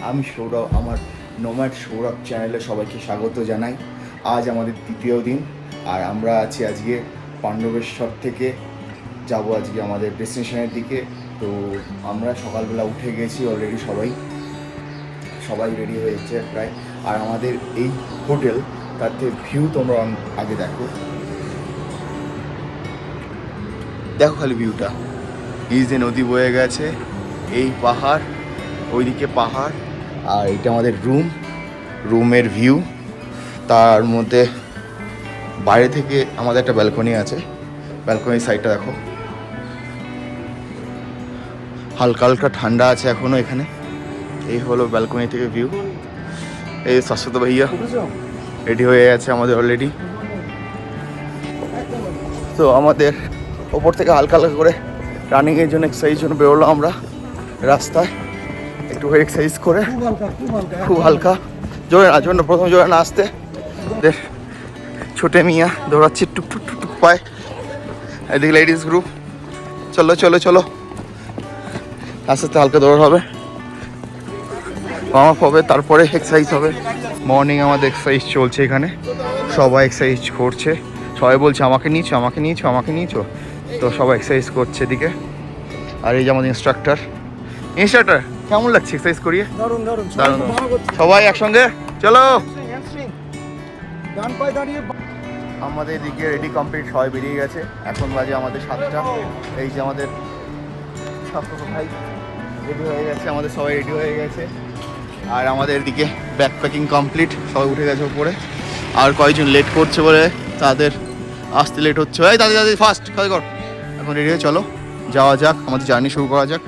আমি সৌরভ, আমার নোম্যাড সৌরভ চ্যানেলে সবাইকে স্বাগত জানাই। আজ আমাদের তৃতীয় দিন, আর আমরা আছি আজকে পাণ্ডবেশ্বর থেকে যাব আজকে আমাদের ডেস্টিনেশনের দিকে। তো আমরা সকালবেলা উঠে গেছি অলরেডি, সবাই রেডি হয়েছে প্রায়। আর আমাদের এই হোটেল, তার থেকে ভিউ তোমরা আগে দেখো খালি ভিউটা। এই যে নদী বয়ে গেছে, এই পাহাড়, ওইদিকে পাহাড়, আর এটা আমাদের রুমের ভিউ। তার মধ্যে বাইরে থেকে আমাদের একটা ব্যালকনি আছে, ব্যালকনির সাইডটা দেখো, হালকা হালকা ঠান্ডা আছে এখনো এখানে। এই হলো ব্যালকনি থেকে ভিউ। এই শাশ্বত ভাইয়া রেডি হয়ে গেছে আমাদের অলরেডি। তো আমাদের ওপর থেকে হালকা হালকা করে রানিংয়ের জন্য, এক্সারসাইজের জন্য বেরোলো আমরা রাস্তায়, একটু এক্সারসাইজ করে। খুব হালকা, জোরে না প্রথমে জোরে না আসতে। ছোটে মিয়া দৌড়াচ্ছি টুক টুক টুক টুক পায়। এদিকে লেডিস গ্রুপ, চলো চলো চলো, আস্তে আস্তে হালকা দৌড় হবে, ওয়ার্ম আপ হবে, তারপরে এক্সারসাইজ হবে। মর্নিং আমাদের এক্সারসাইজ চলছে এখানে, সবাই এক্সারসাইজ করছে, সবাই বলছে আমাকে নিয়েছো আমাকে নিয়েছো আমাকে নিয়েছো। তো সবাই এক্সারসাইজ করছে এদিকে। আর এই যে আমাদের ইনস্ট্রাক্টর, কেমন লাগছে এক্সারসাইজ করিয়ে? দারুণ দারুণ, সবাই একসঙ্গে চলো। আমাদের এদিকে রেডি কমপ্লিট, সবাই বেরিয়ে গেছে। এখন বাজে আমাদের 7টা। এই যে আমাদের ছাত্র ভাই রেডি হয়ে গেছে, আমাদের সবাই রেডি হয়ে গেছে। আর আমাদের এদিকে ব্যাগ প্যাকিং কমপ্লিট, সবাই উঠে গেছে উপরে। আর কয়েকজন লেট করছে বলে তাদের আসতে লেট হচ্ছে। এই দাদি দাদি ফার্স্ট খালি কর। এখন রেডি হয়ে চলো যাওয়া যাক, আমাদের জার্নি শুরু করা যাক।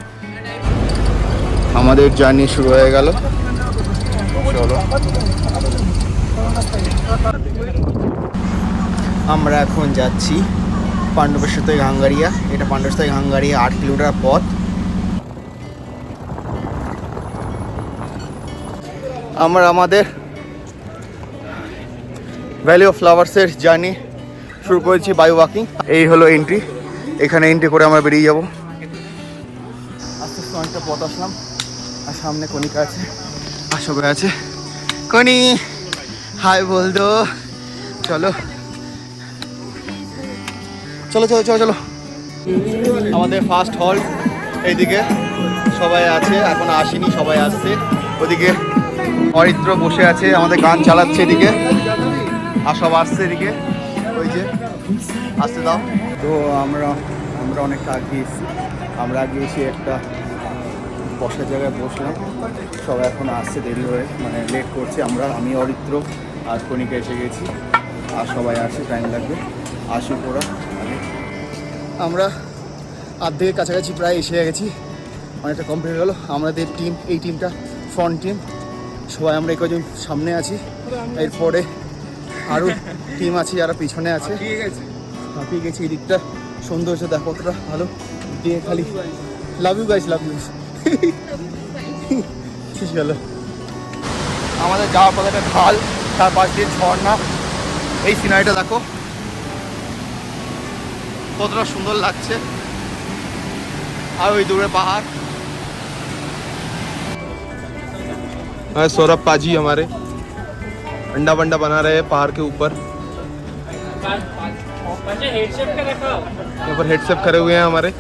আমাদের জার্নি শুরু হয়ে গেল, চলো। আমরা এখন যাচ্ছি পাণ্ডবেশ্বর থেকে গাঙ্গারিয়া। এটা পাণ্ডবেশ্বর থেকে গাঙ্গারিয়া 8 কিলোমিটার পথ। আমরা আমাদের ভ্যালি অফ ফ্লাওয়ার্সের জার্নি শুরু করেছি বাই ওয়াকিং। এই হলো এন্ট্রি, এখানে এন্ট্রি করে আমরা বেরিয়ে যাব। আস্তে আস্তে অনেকটা পথ আসলাম, আর সামনে কণিকা আছে, আর সবাই আছে। কনি হাই বল দো, চলো চলো চলো চলো চলো। আমাদের ফার্স্ট হল্ট এইদিকে, সবাই আছে, এখন আসেনি, সবাই আসছে। ওদিকে অরিত্র বসে আছে, আমাদের গান চালাচ্ছে এদিকে, আর সব আসছে এদিকে, ওই যে আসতে দাও। তো আমরা অনেকটা আগে এসেছি, আমরা আগে এসে একটা বসার জায়গায় বসলাম। সবাই এখন আসছে দেরি হয়ে, মানে লেট করছে। আমি অরিত্র আর কণিকা এসে গেছি, আর সবাই আসে, টাইম লাগবে, আসুক ওরা আগে। আমরা আর্ধেকের কাছাকাছি প্রায় এসে গেছি, অনেকটা কমপ্লিট হয়ে গেলো। আমাদের টিম, এই টিমটা ফ্রন্ট টিম, সবাই আমরা এই কজন সামনে আছি। এরপরে আরও টিম আছে যারা পিছনে আছে। হাঁপিয়ে গেছি, এই দিকটা সুন্দর হচ্ছে, দেখো কতটা ভালো দিয়ে। খালি love you guys, love you. শেষ গেল আমাদের যাওয়ার পথে একটা ঢাল, তার পাশ দিয়ে ঝর্ণা। এই সিনারিটা দেখো কতটা সুন্দর লাগছে, আর ওই দূরে পাহাড়। सौरभ पाजी हमारे अंडा बंडा बना रहे हैं पहाड़ के ऊपर। यहाँ पर हेड शेफ खड़े हुए हैं हमारे।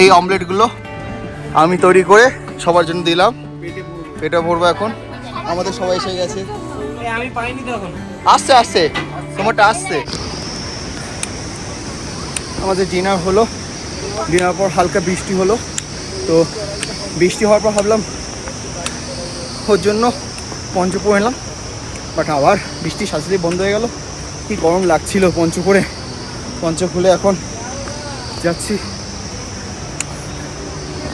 এই অমলেটগুলো আমি তৈরি করে সবার জন্য দিলাম, পেটে ভরবো এখন। আমাদের সবাই এসে গেছে, আমি পাইনি তখন। আসছে আসছে, তোমারটা আসছে। আমাদের ডিনার হলো, ডিনার পর হালকা বৃষ্টি হলো। তো বৃষ্টি হওয়ার পর ভাবলাম ওর জন্য পঞ্চ পরে এলাম, বাট আবার বৃষ্টি সাথে বন্ধ হয়ে গেল। কি গরম লাগছিল পঞ্চ খুলে এখন যাচ্ছি।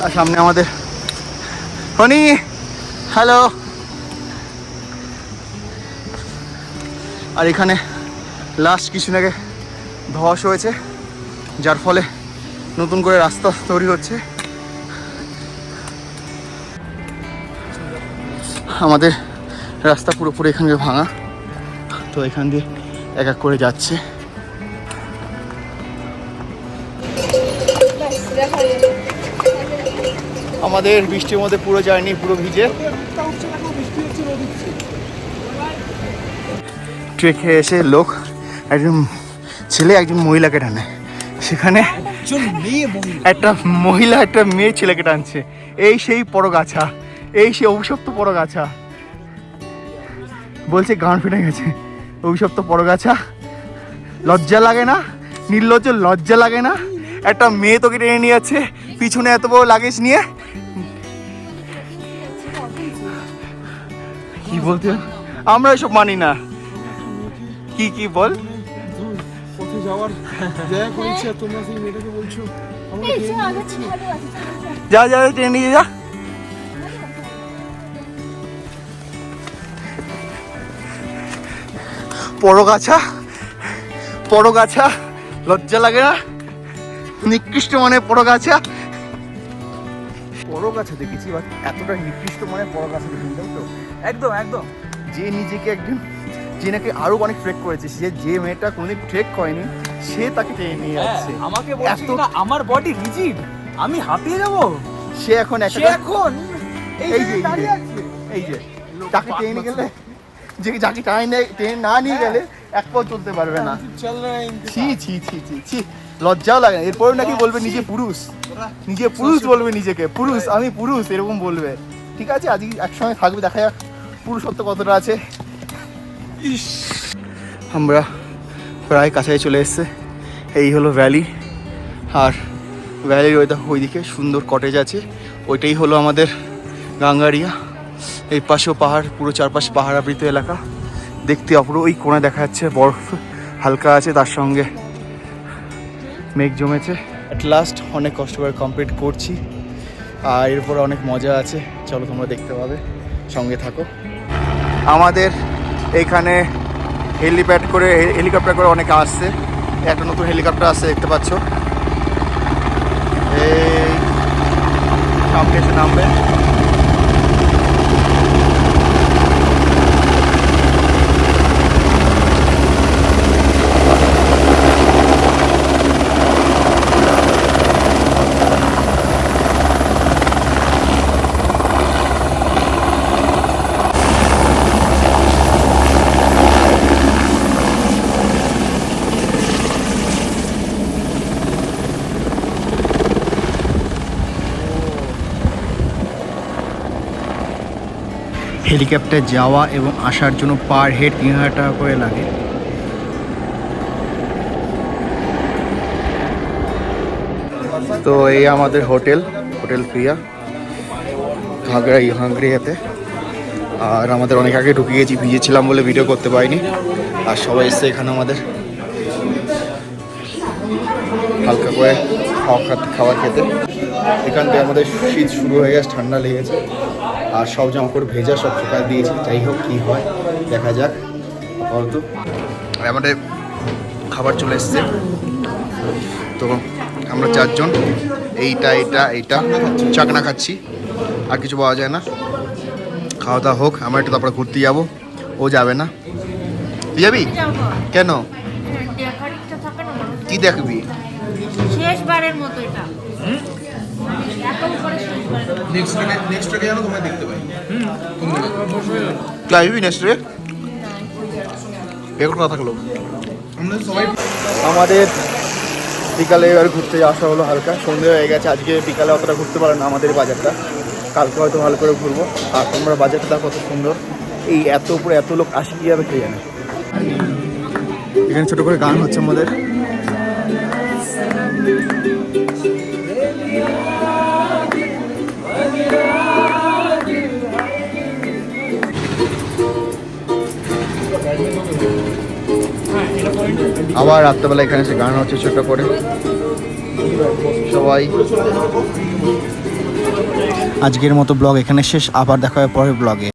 আর সামনে আমাদের হনি, হ্যালো। আর এখানে লাস্ট কিছু আগে ধস হয়েছে, যার ফলে নতুন করে রাস্তা তৈরি হচ্ছে। আমাদের রাস্তা পুরোপুরি এখানে ভাঙা, তো এখান দিয়ে এক এক করে যাচ্ছে। আমাদের বৃষ্টির মধ্যে পুরো জার্নি পুরো ভিজে। ট্রেকে এসে লোক একজন ছেলে একজন মহিলাকে টানে, সেখানে একটা মহিলা একটা মেয়ে ছেলেকে টানছে। এই সেই পরগাছা, এই সেই অভিশপ্ত পরগাছা। বলছে গান ফেটে গেছে। অভিশপ্ত পরগাছা, লজ্জা লাগে না? নির্লজ্জ, লজ্জা লাগে না? একটা মেয়ে তোকে টেনে নিয়ে যাচ্ছে পিছনে এত বড় লাগেজ নিয়ে। কি বলতে, আমরা এসব মানি না। কি কি বল? পথে যাওয়ার জায়গা করেছি আর তোমরা সেই মেয়েটাকে বলছো যা যা টেনে নিয়ে যা। পরগাছা, পরগাছা, লজ্জা লাগে না? নিকৃষ্ট মানে পরগাছা। পরগাছা দেখেছি, বাট এতটা নিকৃষ্ট মানে পরগাছা দেখিনি, তো একদম একদম। যে নিজেকে একজন, যে নাকি আরো অনেক ট্রেক করেছে, যে মেয়েটা কোনোদিন ট্রেক করেনি, সে তাকে টেনে নিয়ে যাচ্ছে। আমাকে বলছে না আমার বডি রিজিড, আমি হাঁপিয়ে যাব। সে এখন সে এখন এই যে এই যে তাকে টেনে গেলে, যে যাকে টেনে না নিয়ে গেলে এক পাও চলতে পারবে না। ছি ছি ছি ছি ছি, লজ্জাও লাগে। এরপরেও নাকি বলবে নিজে পুরুষ, নিজে পুরুষ বলবে নিজেকে, পুরুষ, আমি পুরুষ এরকম বলবে। ঠিক আছে, আজকে একসঙ্গে থাকবে, দেখা যাক পুরুষত্ব কতটা আছে। আমরা প্রায় কাছাকাছি চলে এসেছে। এই হলো ভ্যালি, আর ভ্যালির ওইদিকে সুন্দর কটেজ আছে। ওইটাই হলো আমাদের গাঙ্গারিয়া। এই পাশেও পাহাড়, পুরো চারপাশে পাহাড় আবৃত এলাকা, দেখতে অপূর্ব। ওই কোণে দেখা যাচ্ছে বরফ হালকা আছে, তার সঙ্গে মেঘ জমেছে। অ্যাট লাস্ট অনেক কষ্ট করে কমপ্লিট করছি, আর এরপর অনেক মজা আছে। চলো তোমরা দেখতে পাবে, সঙ্গে থাকো। আমাদের এইখানে হেলিকপ্টার করে অনেকে আসছে। একটা নতুন হেলিকপ্টার আসছে, দেখতে পাচ্ছ। এই সামনে এসে নামবে। হেলিকপ্টার যাওয়া এবং আসার জন্য পার হেড ৩,০০০ টাকা করে লাগে। তো এই আমাদের হোটেল প্রিয়া হাঙ্গরিয়াতে। আর আমাদের অনেক আগে ঢুকে গেছি, ভিজেছিলাম বলে ভিডিও করতে পারিনি। আর সবাই এসছে এখানে আমাদের হালকা করে খাবার খেতে। এখান থেকে আমাদের শীত শুরু হয়ে গেছে, ঠান্ডা লেগেছে, আর সব জামাকাপড় ভেজা, সব শুকায় দিয়েছি। যাই হোক, কী হয় দেখা যাক। হয়তো আমাদের খাবার চলে এসছে। তো আমরা 4 জন, এইটা চাকনা খাচ্ছি, আর কিছু পাওয়া যায় না। খাওয়া দাওয়া হোক, আমরা একটু তারপরে ঘুরতে যাবো। ও যাবে না। তুই যাবি কেন? কি দেখবি? শেষবারের মতো এটা। নেক্সট রেকে যেন তোমরা দেখতে পাই। যাবি নেক্সট রে? এখন কথা থাকলো। আমরা সবাই আমাদের বিকালে এবার ঘুরতে আসা হলো, হালকা সন্ধ্যে হয়ে গেছে। আজকে বিকালে অতটা ঘুরতে পারো না আমাদের বাজারটা, কালকে হয়তো ভালো করে ঘুরবো। আর তোমরা বাজারটা কত সুন্দর, এই এত উপরে এত লোক আসি কীভাবে কে জানে। এখানে ছোটো করে গান হচ্ছে আমাদের। আবার রাত্রেবেলা এখানে এসে গান হচ্ছে ছোট করে সবাই। আজকের মতো ব্লগ এখানে শেষ, আবার দেখা হবে পরের ব্লগে।